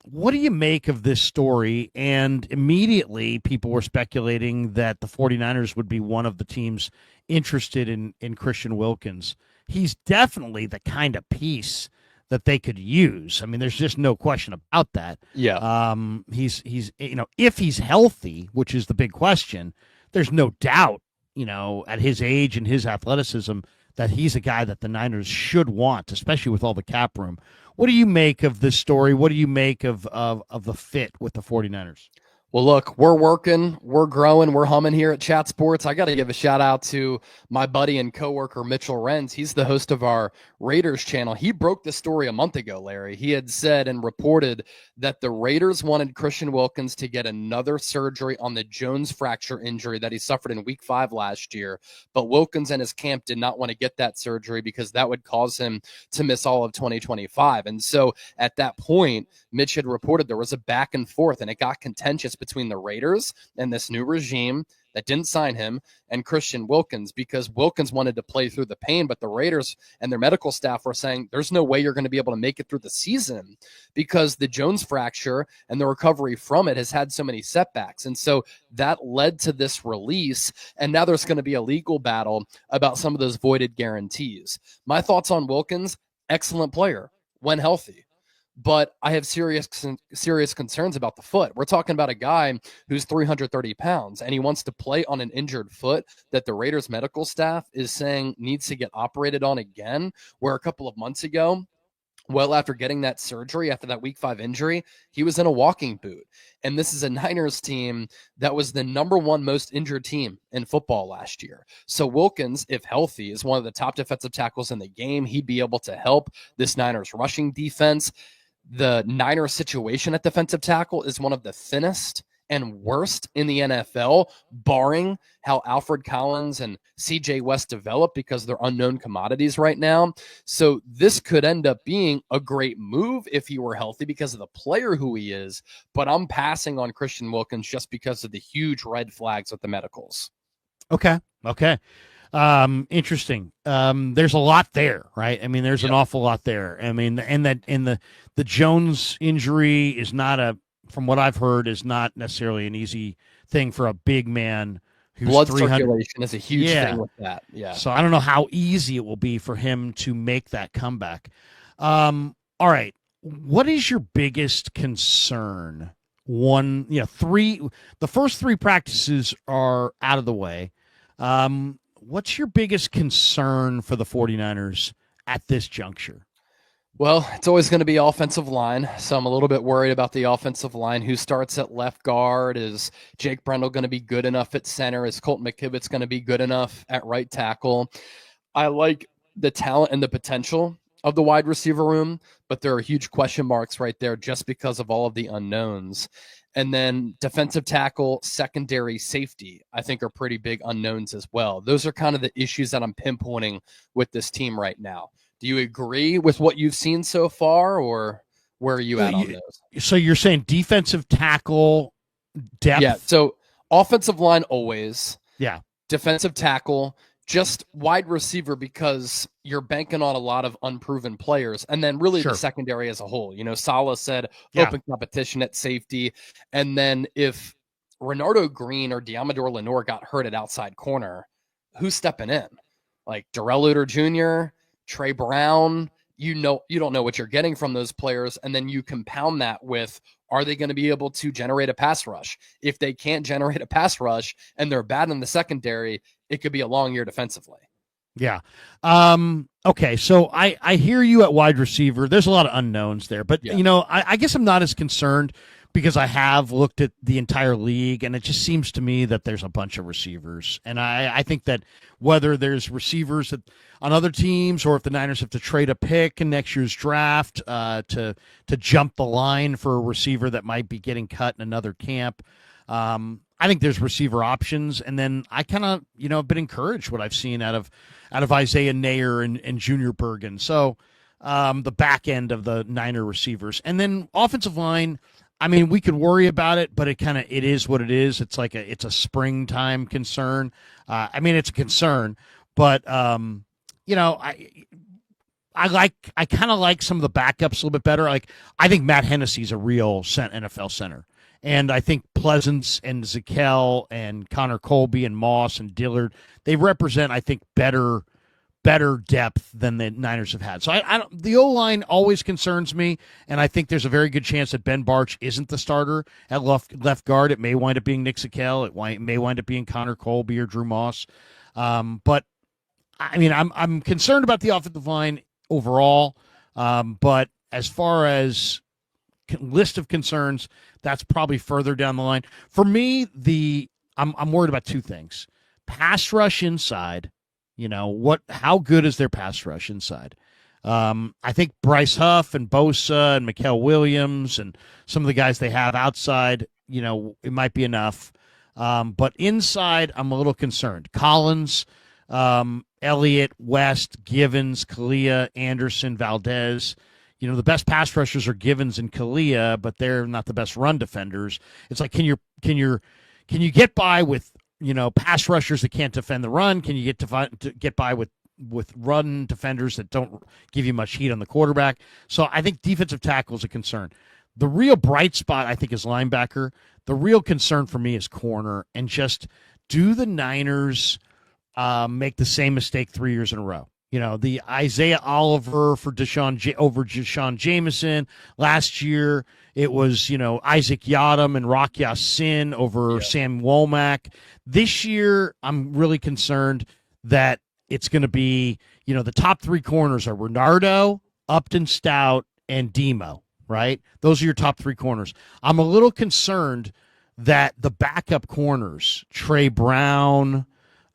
what do you make of this story? And immediately people were speculating that the 49ers would be one of the teams interested in Christian Wilkins. He's definitely the kind of piece that they could use. I mean, there's just no question about that. Yeah. He's if he's healthy, which is the big question, there's no doubt, at his age and his athleticism that he's a guy that the Niners should want, especially with all the cap room. What do you make of this story? What do you make of the fit with the 49ers? Well, look, we're working, we're growing, we're humming here at Chat Sports. I got to give a shout out to my buddy and coworker, Mitchell Renz. He's the host of our Raiders channel. He broke the story a month ago, Larry. He had said and reported that the Raiders wanted Christian Wilkins to get another surgery on the Jones fracture injury that he suffered in week 5 last year. But Wilkins and his camp did not want to get that surgery because that would cause him to miss all of 2025. And so at that point, Mitch had reported there was a back and forth and it got contentious between the Raiders and this new regime that didn't sign him, and Christian Wilkins, because Wilkins wanted to play through the pain, but the Raiders and their medical staff were saying there's no way you're going to be able to make it through the season because the Jones fracture and the recovery from it has had so many setbacks. And so that led to this release, and now there's going to be a legal battle about some of those voided guarantees. My thoughts on Wilkins: excellent player when healthy, but I have serious concerns about the foot. We're talking about a guy who's 330 pounds, and he wants to play on an injured foot that the Raiders medical staff is saying needs to get operated on again, where a couple of months ago, well, after getting that surgery, after that week 5 injury, he was in a walking boot. And this is a Niners team that was the number 1 most injured team in football last year. So Wilkins, if healthy, is one of the top defensive tackles in the game. He'd be able to help this Niners rushing defense. The Niners situation at defensive tackle is one of the thinnest and worst in the NFL, barring how Alfred Collins and CJ West develop, because they're unknown commodities right now. So this could end up being a great move if he were healthy because of the player who he is, but I'm passing on Christian Wilkins just because of the huge red flags with the medicals. Okay. Interesting. There's a lot there, right? I mean, there's an awful lot there. I mean, and the Jones injury is not from what I've heard, is not necessarily an easy thing for a big man who's blood circulation is a huge thing with that. Yeah. So I don't know how easy it will be for him to make that comeback. All right. What is your biggest concern? The first 3 practices are out of the way. What's your biggest concern for the 49ers at this juncture? Well, it's always going to be offensive line, so I'm a little bit worried about the offensive line. Who starts at left guard? Is Jake Brendel going to be good enough at center? Is Colton McKivitz going to be good enough at right tackle? I like the talent and the potential of the wide receiver room, but there are huge question marks right there just because of all of the unknowns. And then defensive tackle, secondary, safety, I think are pretty big unknowns as well. Those are kind of the issues that I'm pinpointing with this team right now. Do you agree with what you've seen so far, or where are you at on those? So you're saying defensive tackle depth? Yeah, so offensive line always. Yeah. Defensive tackle, just wide receiver because you're banking on a lot of unproven players. And then really the secondary as a whole. You know, Saleh said open competition at safety. And then if Renardo Green or Diamador Lenore got hurt at outside corner, who's stepping in? Like Darrell Luter Jr., Trey Brown, you don't know what you're getting from those players. And then you compound that with, are they going to be able to generate a pass rush? If they can't generate a pass rush and they're bad in the secondary, it could be a long year defensively. Yeah. Okay. So I hear you at wide receiver. There's a lot of unknowns there, but I guess I'm not as concerned because I have looked at the entire league, and it just seems to me that there's a bunch of receivers. And I think that whether there's receivers on other teams or if the Niners have to trade a pick in next year's draft to jump the line for a receiver that might be getting cut in another camp, I think there's receiver options. And then I kind of, have been encouraged what I've seen out of Isaiah Nayer and Junior Bergen. So the back end of the Niner receivers. And then offensive line, I mean, we could worry about it, but it is what it is. It's like it's a springtime concern. I mean, it's a concern, but I kind of like some of the backups a little bit better. Like, I think Matt Hennessy's a real NFL center. And I think Pleasance and Zakel and Connor Colby and Moss and Dillard, they represent, I think, better depth than the Niners have had. So the O-line always concerns me, and I think there's a very good chance that Ben Barch isn't the starter at left guard. It may wind up being Nick Zakel. It may wind up being Connor Colby or Drew Moss. But I mean, I'm concerned about the offensive line overall. But as far as list of concerns, that's probably further down the line. For me, I'm worried about 2 things: pass rush inside. How good is their pass rush inside? I think Bryce Huff and Bosa and Mikael Williams and some of the guys they have outside, it might be enough. But inside, I'm a little concerned. Collins, Elliott, West, Givens, Kalia, Anderson, Valdez. The best pass rushers are Givens and Kalia, but they're not the best run defenders. It's like, can you get by with pass rushers that can't defend the run? Can you get by with run defenders that don't give you much heat on the quarterback? So I think defensive tackle is a concern. The real bright spot, I think, is linebacker. The real concern for me is corner. And just, do the Niners make the same mistake 3 years in a row? The Isaiah Oliver for over Deshaun Jameson. Last year, it was, Isaac Yiadom and Rock Ya-Sin over Sam Womack. This year, I'm really concerned that it's going to be, the top three corners are Renardo, Upton Stout, and Demo, right? Those are your top three corners. I'm a little concerned that the backup corners, Trey Brown,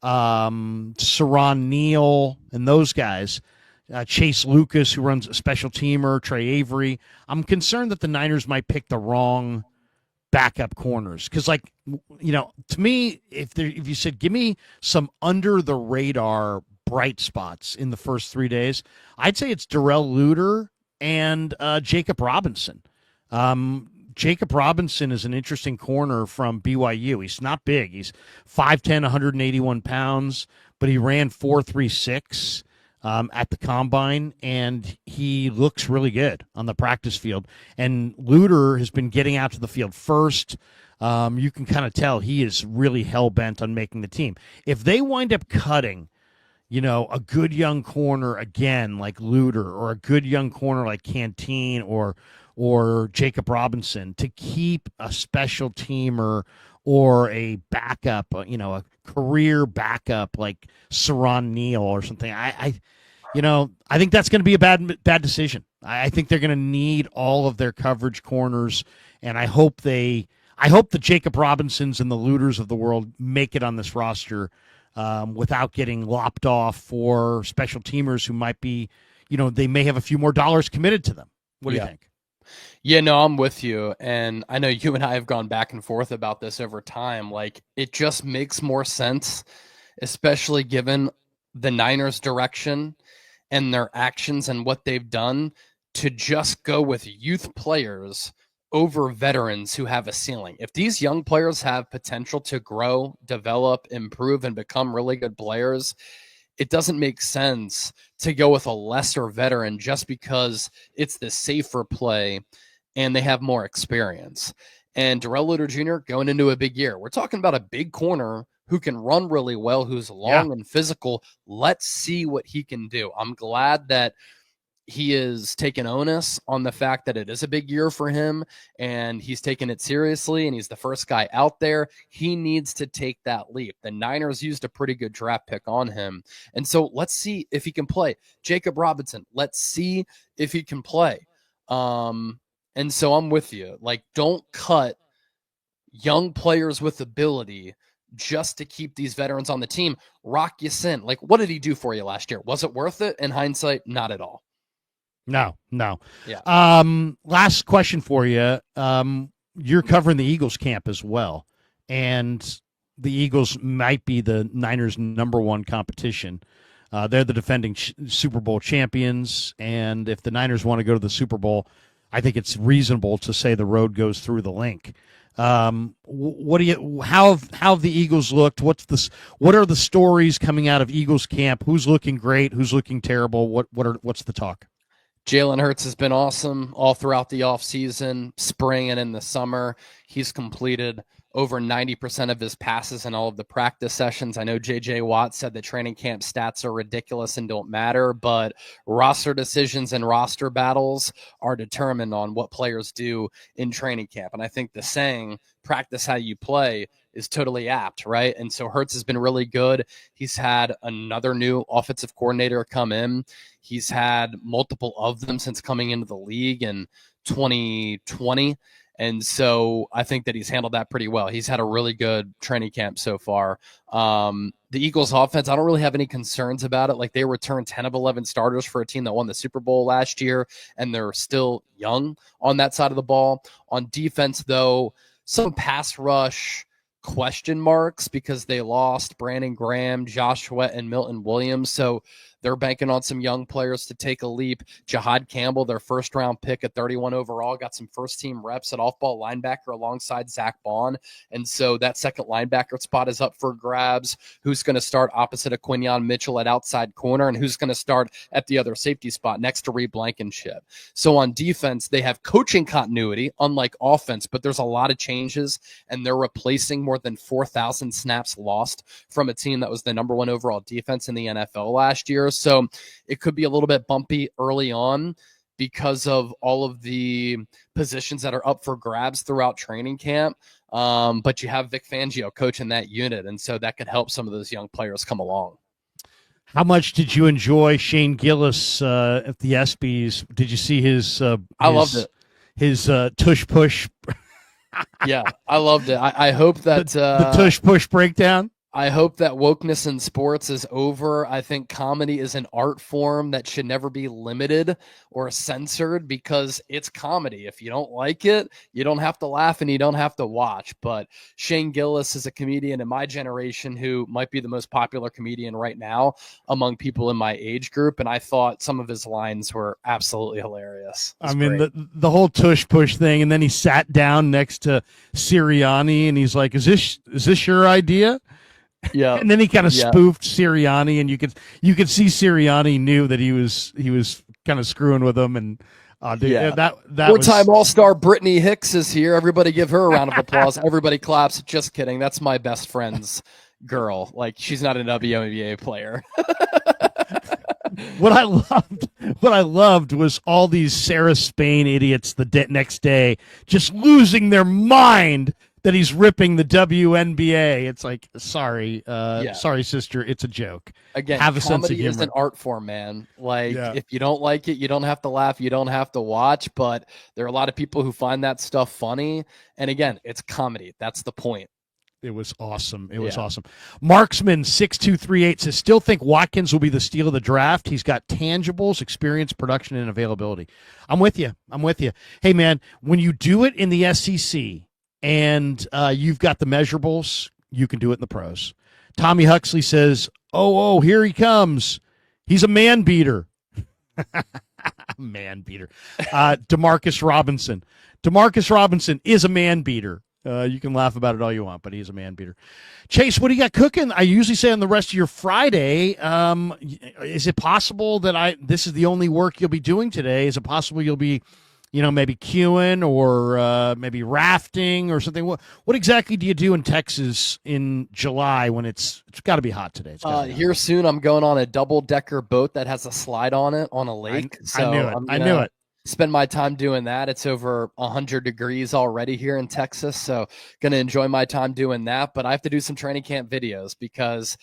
Saron Neal, and those guys, Chase Lucas, who runs a special teamer, Trey Avery. I'm concerned that the Niners might pick the wrong backup corners. Because, to me, if you said, give me some under-the-radar bright spots in the first 3 days, I'd say it's Darrell Luter and Jacob Robinson. Jacob Robinson is an interesting corner from BYU. He's not big. He's 5'10", 181 pounds, but he ran 4.36 at the combine, and he looks really good on the practice field. And Luter has been getting out to the field first. You can kind of tell he is really hell-bent on making the team. If they wind up cutting, a good young corner again like Luter, or a good young corner like Canteen or Jacob Robinson, to keep a special teamer or a backup, a career backup like Saron Neal or something, I think that's going to be a bad decision. I think they're going to need all of their coverage corners, and I hope the Jacob Robinsons and the Luters of the world make it on this roster without getting lopped off for special teamers who might be, they may have a few more dollars committed to them. What do you think? Yeah, no, I'm with you. And I know you and I have gone back and forth about this over time. Like, it just makes more sense, especially given the Niners' direction and their actions and what they've done, to just go with youth players over veterans who have a ceiling. If these young players have potential to grow, develop, improve, and become really good players, it doesn't make sense to go with a lesser veteran just because it's the safer play and they have more experience. And Darrell Luter Jr. going into a big year. We're talking about a big corner who can run really well, who's long and physical. Let's see what he can do. I'm glad that he is taking onus on the fact that it is a big year for him, and he's taking it seriously, and he's the first guy out there. He needs to take that leap. The Niners used a pretty good draft pick on him, and so let's see if he can play. Jacob Robinson, let's see if he can play. And so I'm with you. Like, don't cut young players with ability just to keep these veterans on the team. Rock Ya-Sin, like, what did he do for you last year? Was it worth it? In hindsight, not at all. No. Yeah. Last question for you. You're covering the Eagles camp as well, and the Eagles might be the Niners' number one competition. They're the defending Super Bowl champions, and if the Niners want to go to the Super Bowl, I think it's reasonable to say the road goes through the link. How have the Eagles looked? What are the stories coming out of Eagles camp? Who's looking great? Who's looking terrible? What's the talk? Jalen Hurts has been awesome all throughout the offseason, spring, and in the summer. He's completed over 90% of his passes in all of the practice sessions. I know J.J. Watt said the training camp stats are ridiculous and don't matter, but roster decisions and roster battles are determined on what players do in training camp. And I think the saying, practice how you play, is totally apt, right? And so Hurts has been really good. He's had another new offensive coordinator come in. He's had multiple of them since coming into the league in 2020. And so I think that he's handled that pretty well. He's had a really good training camp so far. The Eagles offense, I don't really have any concerns about it. Like, they returned 10 of 11 starters for a team that won the Super Bowl last year, and they're still young on that side of the ball. On defense, though, some pass rush question marks because they lost Brandon Graham, Josh Sweat, and Milton Williams. So They're banking on some young players to take a leap. Jahad Campbell, their first-round pick at 31 overall, got some first-team reps at off-ball linebacker alongside Zach Bond. And so that second linebacker spot is up for grabs. Who's going to start opposite of Quinyon Mitchell at outside corner, and who's going to start at the other safety spot next to Reed Blankenship. So on defense, they have coaching continuity, unlike offense, but there's a lot of changes, and they're replacing more than 4,000 snaps lost from a team that was the number one overall defense in the NFL last year. So it could be a little bit bumpy early on because of all of the positions that are up for grabs throughout training camp. But you have Vic Fangio coaching that unit, and so that could help some of those young players come along. How much did you enjoy Shane Gillis at the ESPYs? Did you see his I loved it. His tush push. Yeah, I loved it. I hope that the tush push breakdown. I hope that wokeness in sports is over. I think comedy is an art form that should never be limited or censored because it's comedy. If you don't like it, you don't have to laugh and you don't have to watch. But Shane Gillis is a comedian in my generation who might be the most popular comedian right now among people in my age group. And I thought some of his lines were absolutely hilarious. I mean, the whole tush push thing. And then he sat down next to Sirianni and he's like, is this your idea? Yeah, and then he kind of spoofed Sirianni, and you could see Sirianni knew that he was kind of screwing with him, and that four-time All-Star Brittany Hicks is here. Everybody give her a round of applause. Everybody claps. Just kidding. That's my best friend's girl. Like, she's not a WNBA player. What I loved was all these Sarah Spain idiots the next day just losing their mind that he's ripping the WNBA. It's like, sorry, sister, it's a joke. Again, have a sense of comedy humor. is an art form, man. Like, if you don't like it, you don't have to laugh, you don't have to watch, but there are a lot of people who find that stuff funny. And again, it's comedy. That's the point. It was awesome. It was awesome. Marksman 6238 says, still think Watkins will be the steal of the draft. He's got tangibles, experience, production, and availability. I'm with you. Hey, man, when you do it in the SEC, and you've got the measurables, you can do it in the pros. Tommy Huxley says, oh, here he comes. He's a man beater. Man beater. DeMarcus Robinson. DeMarcus Robinson is a man beater. You can laugh about it all you want, but he's a man beater. Chase, what do you got cooking? I usually say on the rest of your Friday, is it possible that this is the only work you'll be doing today? Is it possible you'll be maybe queuing or maybe rafting or something? What exactly do you do in Texas in July when it's got to be hot today? Here soon, I'm going on a double-decker boat that has a slide on it on a lake. I knew it. Spend my time doing that. It's over 100 degrees already here in Texas, so going to enjoy my time doing that. But I have to do some training camp videos because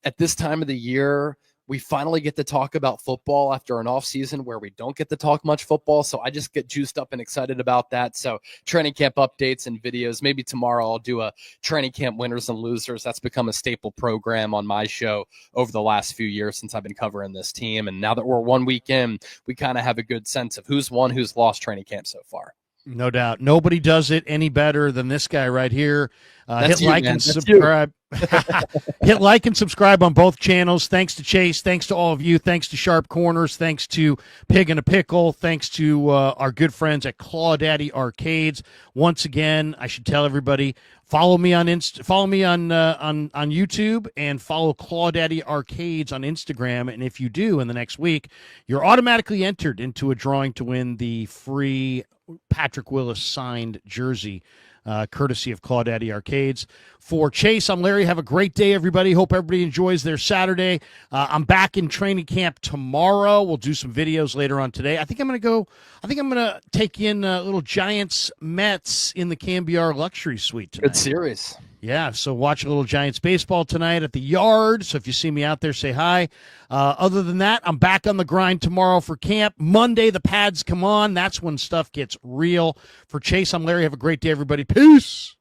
at this time of the year, we finally get to talk about football after an off season where we don't get to talk much football. So I just get juiced up and excited about that. So training camp updates and videos. Maybe tomorrow I'll do a training camp winners and losers. That's become a staple program on my show over the last few years since I've been covering this team. And now that we're 1 week in, we kind of have a good sense of who's won, who's lost training camp so far. No doubt. Nobody does it any better than this guy right here. Hit like and subscribe. Hit like and subscribe on both channels. Thanks to Chase. Thanks to all of you. Thanks to Sharp Corners. Thanks to Pig and a Pickle. Thanks to our good friends at Claw Daddy Arcades. Once again, I should tell everybody, follow me on YouTube and follow Claw Daddy Arcades on Instagram. And if you do in the next week, you're automatically entered into a drawing to win the free Patrick Willis signed jersey, courtesy of Claw Daddy Arcades. For Chase, I'm Larry. Have a great day, everybody. Hope everybody enjoys their Saturday. I'm back in training camp tomorrow. We'll do some videos later on today. I think I'm going to take in little Giants Mets in the Cambiar Luxury Suite tonight. Good series. Yeah, so watch a little Giants baseball tonight at the Yard. So if you see me out there, say hi. Other than that, I'm back on the grind tomorrow for camp. Monday, the pads come on. That's when stuff gets real. For Chase, I'm Larry. Have a great day, everybody. Peace.